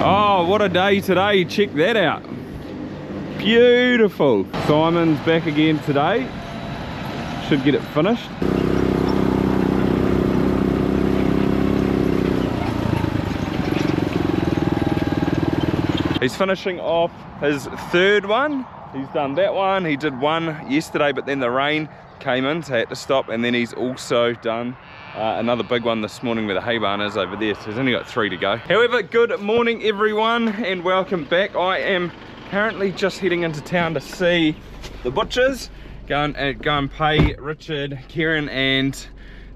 Oh, what a day today. Check that out. Beautiful. Simon's back again today. Should get it finished. He's finishing off his third one. He's done that one. He did one yesterday, but then the rain came in, so he had to stop. And then he's also done another big one this morning where the hay barn is over there. So he's only got 3 to go. However, good morning everyone and welcome back. I am currently just heading into town to see the butchers. Go and pay Richard, Kieran and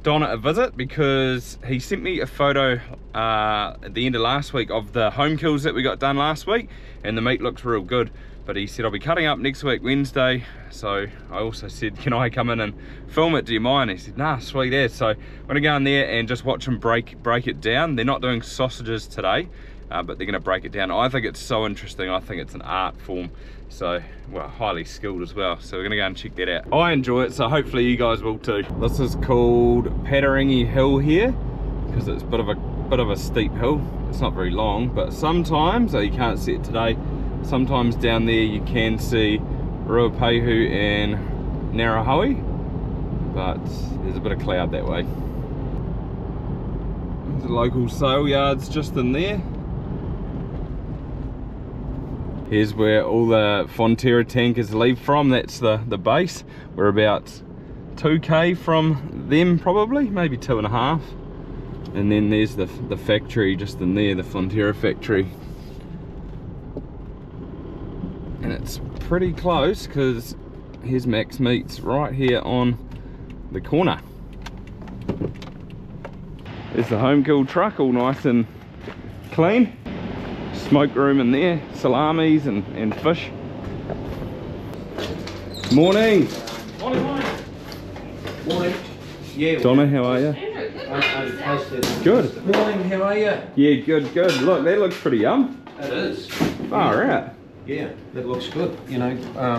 Donna a visit because he sent me a photo at the end of last week of the home kills that we got done last week, and the meat looks real good. But he said I'll be cutting up next week Wednesday, so I also said, can I come in and film it, do you mind? He said, nah, sweet as. So I'm gonna go in there and just watch him break it down. They're not doing sausages today, but they're gonna break it down. I think it's so interesting. I think it's an art form, so well, highly skilled as well. So we're gonna go and check that out. I enjoy it, so hopefully you guys will too. This is called Padaringi Hill here because it's a bit of a steep hill. It's not very long, but sometimes, you can't see it today, sometimes down there you can see Ruapehu and Narahoe, but there's a bit of cloud that way. There's a local sale yards just in there. Here's where all the Fonterra tankers leave from. That's the base. We're about 2k from them, probably, maybe 2.5. And then there's the factory just in there, the Fonterra factory. And it's pretty close because here's Max Meats right here on the corner. There's the home kill truck, all nice and clean. Smoke room in there, salamis and fish. Morning. Morning, morning. Morning. Yeah. Donna, how are you? Good. Morning, how are you? Yeah, good. Look, that looks pretty yum. It is. Far out. Yeah, that looks good. You know,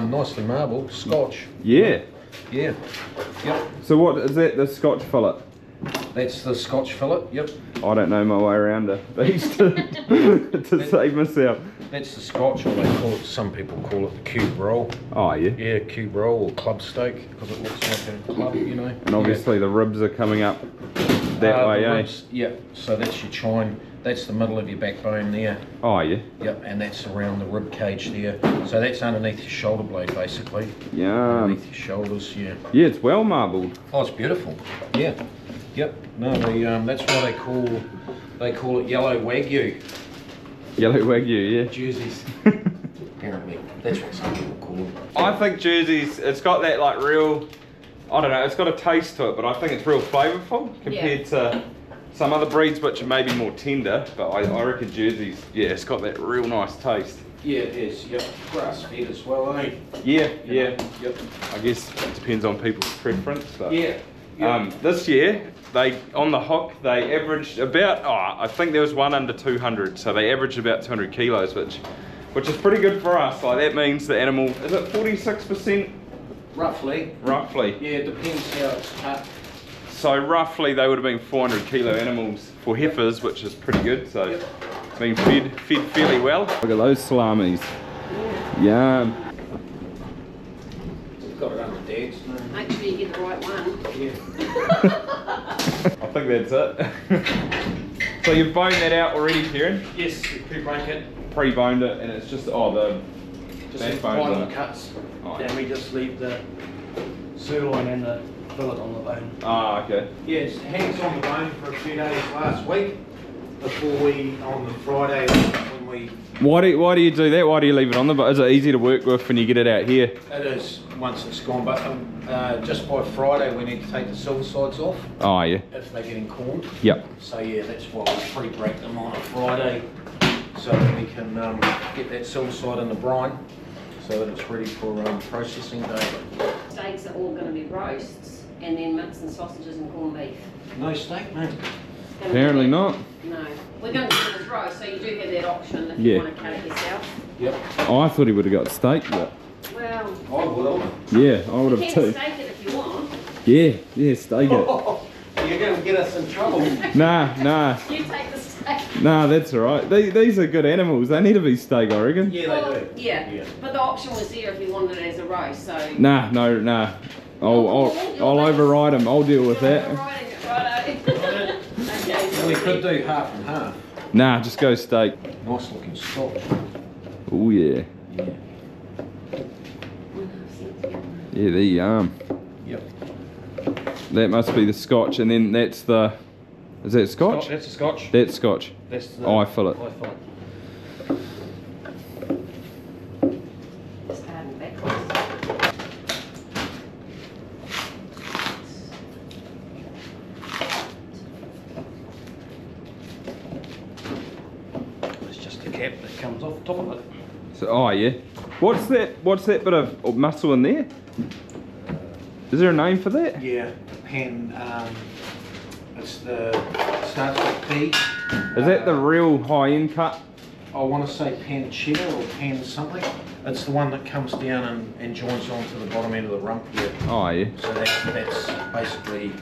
nicely marbled, Scotch. Yeah. Yeah. Yep. So what is that? The Scotch fillet? That's the Scotch fillet. Yep. I don't know my way around a beast to save myself. That's the Scotch, or they call it. Some people call it the cube roll. Oh yeah. Yeah, cube roll or club steak because it looks like a club, you know. And obviously the ribs are coming up that way, eh? Ribs, yeah. So that's your chine. That's the middle of your backbone there. Oh yeah. Yep, and that's around the rib cage there. So that's underneath your shoulder blade, basically. Yeah. Underneath your shoulders, yeah. Yeah, it's well marbled. Oh, it's beautiful. Yeah. Yep. No, that's why they call it yellow wagyu. Yellow wagyu, yeah. Jerseys. Apparently, that's what some people call them. I think Jersey's, it's got that like real, I don't know, it's got a taste to it, but I think it's real flavourful compared to some other breeds which are maybe more tender, but I reckon Jersey's, yeah, it's got that real nice taste. Yeah, it is. Yep. Grass fed as well, eh? Yeah, yeah. Yep. I guess it depends on people's preference, but yeah. This year, on the hook, they averaged about, I think there was one under 200, so they averaged about 200 kilos, which is pretty good for us. Like that means the animal, is it 46%? Roughly. Roughly. Yeah, it depends how it's cut. So roughly they would have been 400 kilo animals for heifers, which is pretty good. So it's been fed fairly well. Look at those salamis. Yum. We've got it under Dad's. Make sure you get the right one. Yeah. I think that's it. So you've boned that out already, Kieran? Yes, we pre-break it. Pre-boned it, and it's just the Just the backbone final on it. cuts. Oh, Then we just leave the sirloin and the fillet on the bone. Ah, okay. Yeah, it hangs on the bone for a few days last week before on the Friday when we... Why do you do that? Why do you leave it on the bone? Is it easy to work with when you get it out here? It is, once it's gone, but just by Friday we need to take the silver sides off. Oh, yeah. If they're getting corned. Yep. So yeah, that's why we pre-break them on a Friday so that we can get that silver side in the brine so that it's ready for processing day. Steaks are all going to be roasts and then mix and sausages and corned beef. No steak, mate. Apparently not. No. We're going to do it as roast, so you do have that option if Yeah. you want to cut it yourself. Yep. Oh, I thought he would have got steak, but Well, I will. yeah, I would you have can too. steak it if you want. Yeah, steak it. You're going to get us in trouble. Nah. You take the steak. Nah, that's alright. These are good animals. They need to be steak, I reckon. Yeah, Well, they do. yeah, but the option was there if you wanted it as a roast, so... Nah. I'll override them. I'll deal with that. Overriding it, righto. Okay, so We could do half and half. Nah, just go steak. Nice looking scotch. Oh yeah. Yeah. Yeah, they're yum. Yep. That must be the scotch, and then that's the... Is that scotch? That's a scotch. That's scotch. That's the... Oh, I fill it. I fill it. Just add it back. It's just the cap that comes off the top of it. So, oh yeah. What's that bit of muscle in there? Is there a name for that? Yeah, pan. It's the starts with P. Is that the real high-end cut? I want to say pan cheddar or pan something. It's the one that comes down and joins onto the bottom end of the rump here. Oh yeah. So that's basically.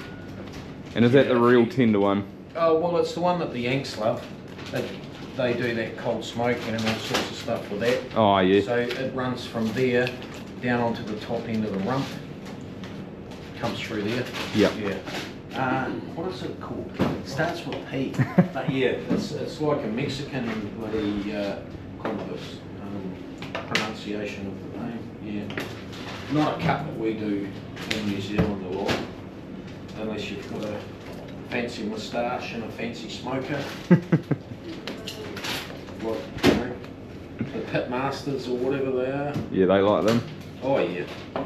And is that Yeah, the real you- tender one? Oh well, it's the one that the Yanks love. They do that cold smoking and all sorts of stuff with that. Oh yeah. So it runs from there down onto the top end of the rump. Comes through there. Yep. Yeah. What is it called? It starts with P. But yeah, it's like a Mexican bloody kind of pronunciation of the name. Yeah. Not a cut that we do in New Zealand a lot, unless you've got a fancy moustache and a fancy smoker. Like, you know, the pit masters or whatever they are. Yeah, they like them. Oh yeah. Yeah.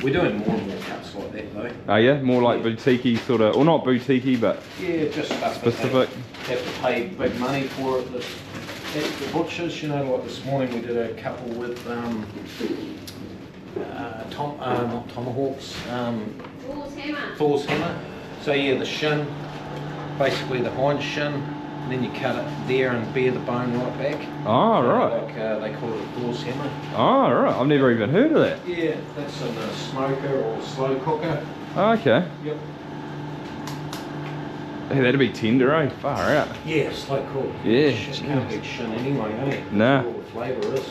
We're doing more and more cuts like that though. Oh yeah, more like boutique-y sort of, or not boutique-y, but Yeah, just stuff specific. that they have to pay big money for it. At the butchers, you know, like this morning we did a couple with not tomahawks, Fool's hammer. Thor's hammer. So yeah, the shin, basically the hind shin, and then you cut it there and bare the bone right back. Oh right. Like they call it a Thor's hammer. Oh right. I've never even heard of that. Yeah, that's in a smoker or slow cooker. Oh, okay. Yep. Hey, that'd be tender, eh? Far out. Yeah, slow cook. Yeah, Shit can't jeez. be shin anyway, eh? Nah. That's all the flavour is.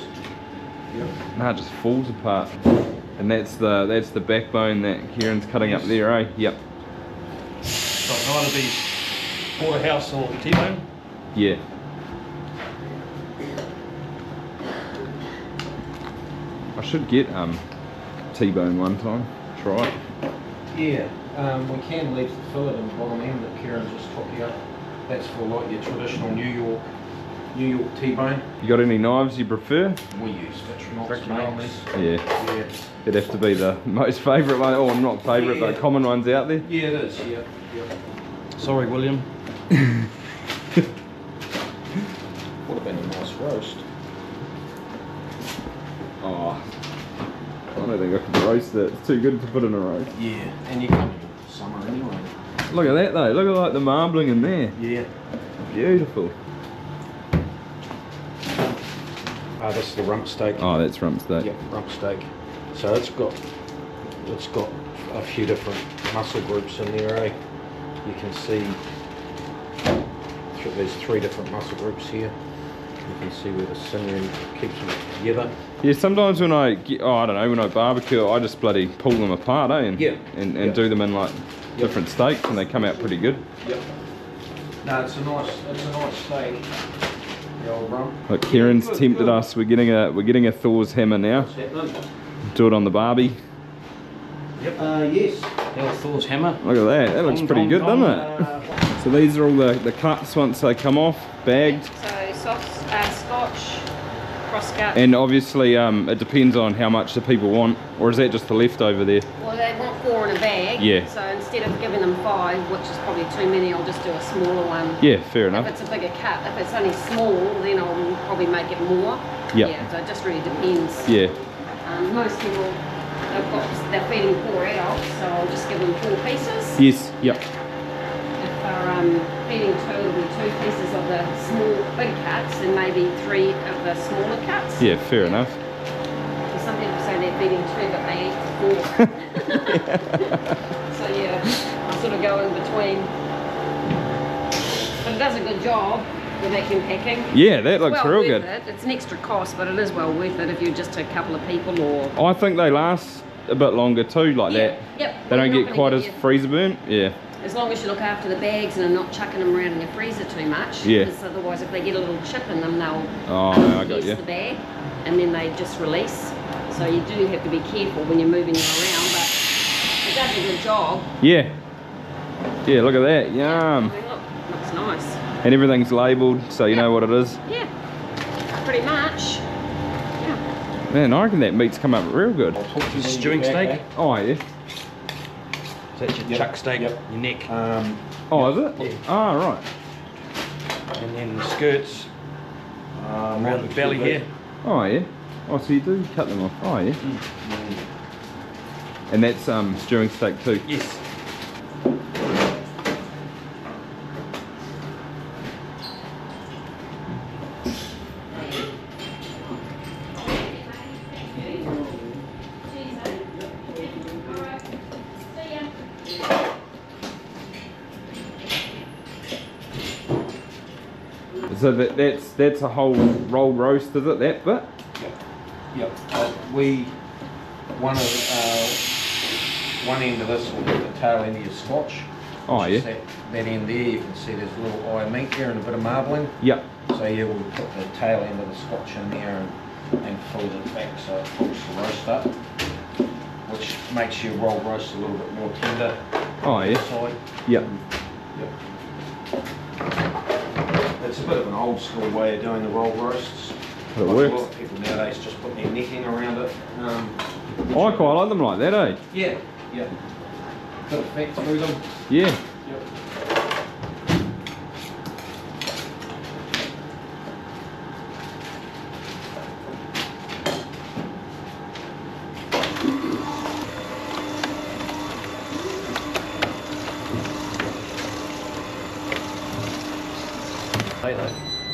Yep. Nah, it just falls apart. And that's the backbone that Kieran's cutting up there, eh? Yep. So it'd either be porterhouse or T-bone. Yeah. I should get T-bone one time. Try it. Yeah, we can leave the fillet in the bottom end that Kieran just took out. That's for like your traditional New York T-bone. You got any knives you prefer? We use Victorinox Victorinox. mainly. Yeah. Yeah. It'd have to be the most favourite one, or not favourite, Yeah. but common ones out there. Yeah, it is. Yeah. Sorry, William. Would have been a nice roast. Oh, I don't think I could roast it. It's too good to put in a roast. Yeah, and you come into summer anyway. Look at that though. Look at like the marbling in there. Yeah. Beautiful. This is the rump steak. Oh, that's rump steak. Yep, rump steak. So it's got a few different muscle groups in there, eh? You can see there's 3 different muscle groups here. You can see where the sinew keeps them together. Yeah, sometimes when I get, I don't know, when I barbecue, I just bloody pull them apart, eh? And, Yeah. and do them in like different steaks, and they come out pretty good. Yep. No, it's a nice steak. The old rump. Look, Kieran's Good, tempted good. us. We're getting a Thor's hammer now. What's happening? Do it on the barbie. Yep. Yes. The Thor's hammer. Look at that. That looks pretty good, doesn't it? So these are all the cuts once they come off, bagged. So scotch, crosscut. And obviously it depends on how much the people want, or is that just the leftover there? Well, they want 4 in a bag. Yeah. So instead of giving them 5, which is probably too many, I'll just do a smaller one. Yeah, fair If enough. it's a bigger cut, if it's only small, then I'll probably make it more. Yep. Yeah, so it just really depends. Yeah. Most people, they're feeding 4 out, so I'll just give them 4 pieces. Yes. Yep. If they're feeding 2, it'll be 2 pieces of the big cuts and maybe 3 of the smaller cuts. Yeah, fair enough. So some people say they're feeding 2, but they eat 4. So yeah, I sort of go in between. But it does a good job. the vacuum packing. Yeah, that looks well real worth good. It. It's an extra cost, but it is well worth it if you're just a couple of people or... I think they last a bit longer too, like that. Yep. They don't You're get not quite gonna as get your- freezer burnt. Yeah. As long as you look after the bags and are not chucking them around in your freezer too much. Yeah. Because otherwise if they get a little chip in them, they'll Oh, I got use you. the bag and then they just release. So you do have to be careful when you're moving them around, but it does a good job. Yeah. Yeah, look at that. I Yum. mean, look, looks nice. And everything's labelled, so you know what it is. Yeah, pretty much. Yeah. Man, I reckon that meat's come up real good. I'll talk to you when you Stewing get back, steak. Oh, yeah. So that's your Yep. chuck steak, Yep. your neck, Oh, is it? Yeah. Oh, right. and then the skirts around the belly here. Oh, yeah. Oh, so you do cut them off. Oh, yeah. And that's stewing steak too. Yes. So that's a whole rolled roast, is it? That bit? Yep. One end of this will be the tail end of your scotch. Oh, Which is yeah. That end there, you can see there's a little eye of meat there and a bit of marbling. Yep. So yeah, we'll put the tail end of the scotch in there and fold it back so it cooks the roast up, which makes your rolled roast a little bit more tender Oh, yeah. inside. Yep. Yep. It's a bit of an old school way of doing the rolled roasts. But it Like works. A lot of people nowadays just put their netting around it. I quite like them like that, eh? Yeah, yeah. Bit of fat through them. Yeah. Yep.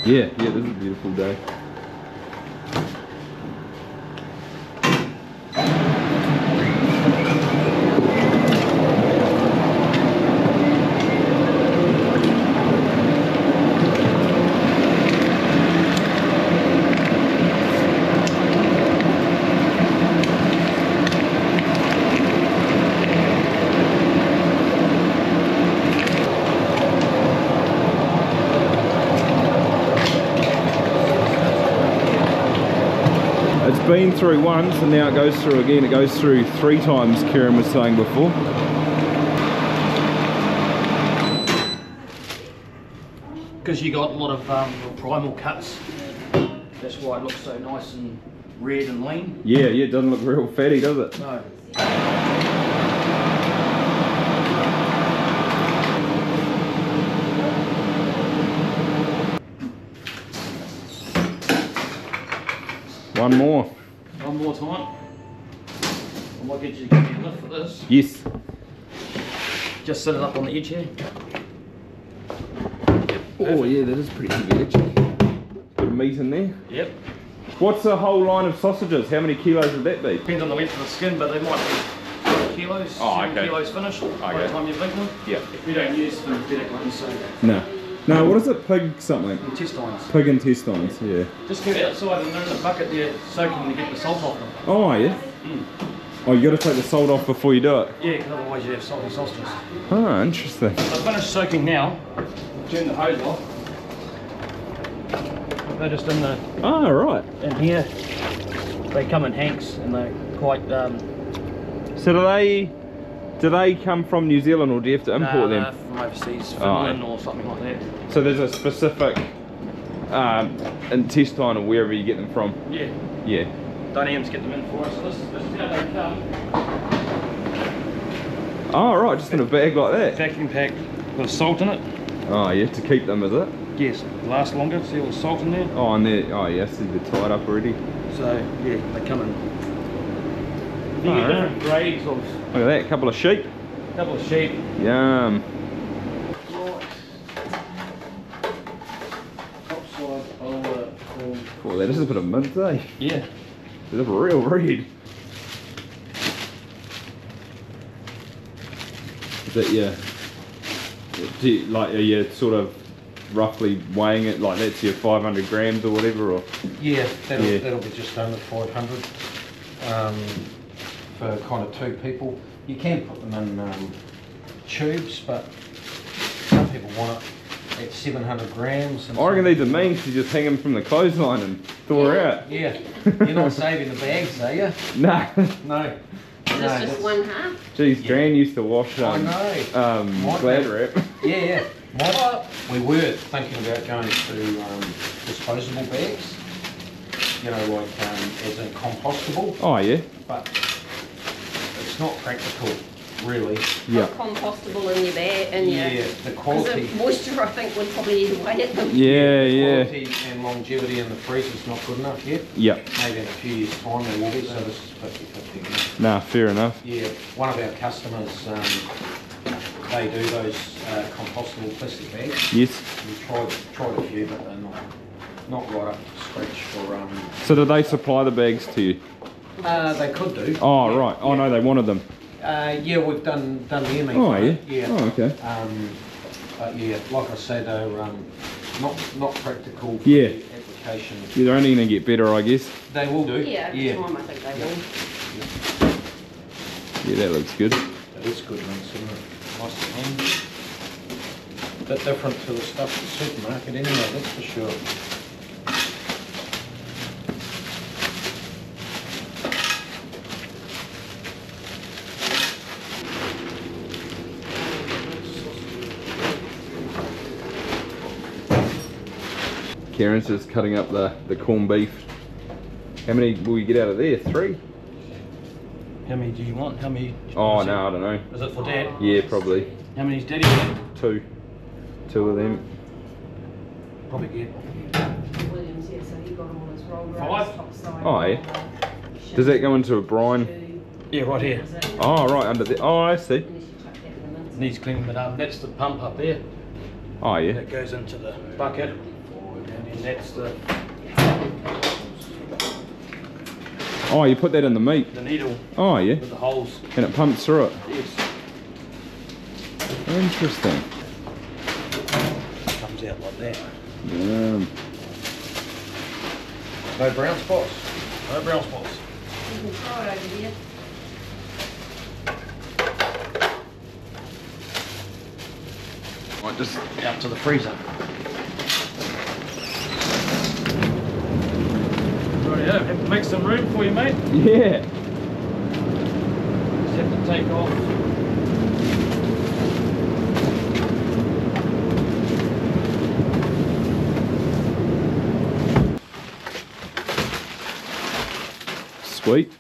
Yeah, yeah, this is a beautiful day. It's been through once and now it goes through again. It goes through 3 times, Kieran was saying before. Because you got a lot of your primal cuts. That's why it looks so nice and red and lean. Yeah, yeah, it doesn't look real fatty, does it? No. One more. One more time. I might get you to give me a lift for this. Yes. Just set it up on the edge here. Oh yeah, that is pretty heavy actually. Bit of meat in there. Yep. What's a whole line of sausages? How many kilos would that be? Depends on the length of the skin, but they might be kilos, Oh, 7 okay. kilos finished by the Okay. time you blink them. Yeah. We don't use synthetic ones, so No. No, what is it? Pig something? intestines. Pig intestines, yeah. Just keep it outside and they're in the bucket there soaking to get the salt off them. Oh yeah? Oh, you got to take the salt off before you do it? Yeah, because otherwise you have salty sausages. Oh, interesting. I've finished soaking now. Turn the hose off. They're just in the Oh, right. in here. They come in hanks and they're quite So do they come from New Zealand or do you have to import them? from overseas, Oh, Finland or something like that. So there's a specific intestine or wherever you get them from? Yeah. Yeah. Dynamics get them in for us. This is how they come. Oh, right, just in a bag like that. Vacuum packed with salt in it. Oh, yeah, to keep them, is it? Yes, last longer. See all the salt in there. Oh, and they're, oh yeah, see they're tied up already. So yeah, they come in. You Oh, get different grades of Look at that, a couple of sheep. couple of sheep. Yum. Top side, Oh, that is a bit of mint, eh? yeah. It's a real red. Is that your, do you, like, are you sort of roughly weighing it, like that's your 500 grams or whatever, or? Yeah, that'll be just under 500 for kind of 2 people. You can put them in tubes, but some people want it at 700 grams. I reckon these are mean because you just hang them from the clothesline and thaw her out. Yeah, you're not saving the bags, are you? Nah. No. Is this just one half? Geez, Gran used to wash I know. glad wrap. Yeah. We were thinking about going to disposable bags, you know, like as in compostable. Oh yeah. But it's not practical, really. Yeah. Compostable in your bag, and Yeah, the quality. The moisture, I think, would probably eat away at them. Yeah. Quality and longevity in the freezer's not good enough yet. Yep. Maybe in a few years' time they will be, so this is 50-50. Nah, fair enough. Yeah, one of our customers, they do those compostable plastic bags. Yes. We tried a few, but they're not right up to scratch for. So do they supply the bags to you? They could do. Oh yeah, right. Oh no, they wanted them. Yeah, we've done them. Oh yeah. Yeah. Oh okay. But yeah, like I said, they're not practical for Yeah. the application. Yeah, they're only going to get better, I guess. They will do. Yeah, time I think they will. Yeah, that looks good. That is good, man, isn't it? Nice and clean. A bit different to the stuff at the supermarket anyway, that's for sure. Karen's just cutting up the corned beef. How many will you get out of there? 3? How many do you want? How many? Oh no, I don't know. Is it for Dad? Yeah, probably. How many's Daddy want? 2. 2 of them. Probably get. Williams, yeah, so he got them on his roll. 5? Top side. Oh yeah. Does that go into a brine? Yeah, right here. Oh right, under there. Oh I see. Needs cleaning, but that's the pump up there. Oh yeah. That goes into the bucket, and then that's the Oh, you put that in the meat. needle Oh yeah. with the holes. And it pumps through it. Yes. Interesting. Comes out like that. No brown spots? No brown spots. You can try it over here. Might just Out to the freezer. Rightio, have to make some room for you, mate. yeah. Just have to take off. Sweet.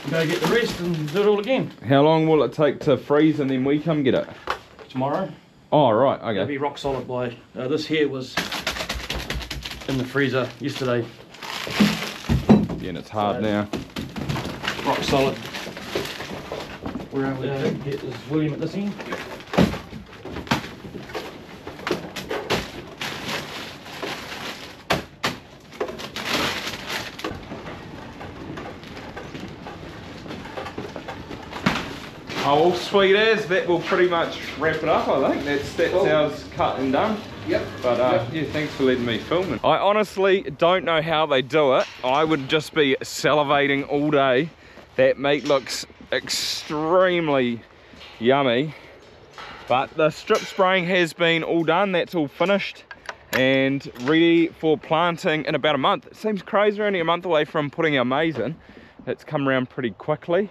Go get the rest and do it all again. How long will it take to freeze and then we come get it? Tomorrow. Oh right, It'll okay. be rock solid by. This here was in the freezer yesterday. Yeah, and it's hard now. Rock solid. Where are we? Is William at this end? Oh, well, sweet as. That will pretty much wrap it up, I think. That's ours cut and done. Yep. But yeah, thanks for letting me film it. I honestly don't know how they do it. I would just be salivating all day. That meat looks extremely yummy. But the strip spraying has been all done. That's all finished and ready for planting in about a month. It seems crazy, we're only a month away from putting our maize in. It's come around pretty quickly.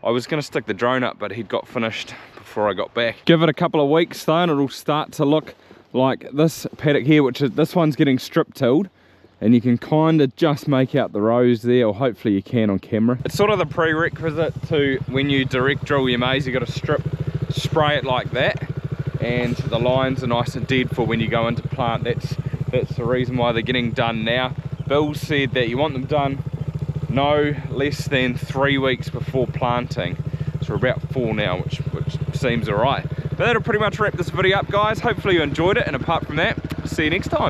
I was going to stick the drone up, but he'd got finished before I got back. Give it a couple of weeks though and it'll start to look like this paddock here, which is, this one's getting strip tilled, and you can kind of just make out the rows there, or hopefully you can on camera. It's sort of the prerequisite to when you direct drill your maize. You got to spray it like that, and the lines are nice and dead for when you go into plant. That's the reason why they're getting done now. Bill said that you want them done no less than 3 weeks before planting. So we're about 4 now, which seems alright. But that'll pretty much wrap this video up, guys. Hopefully you enjoyed it, and apart from that, see you next time.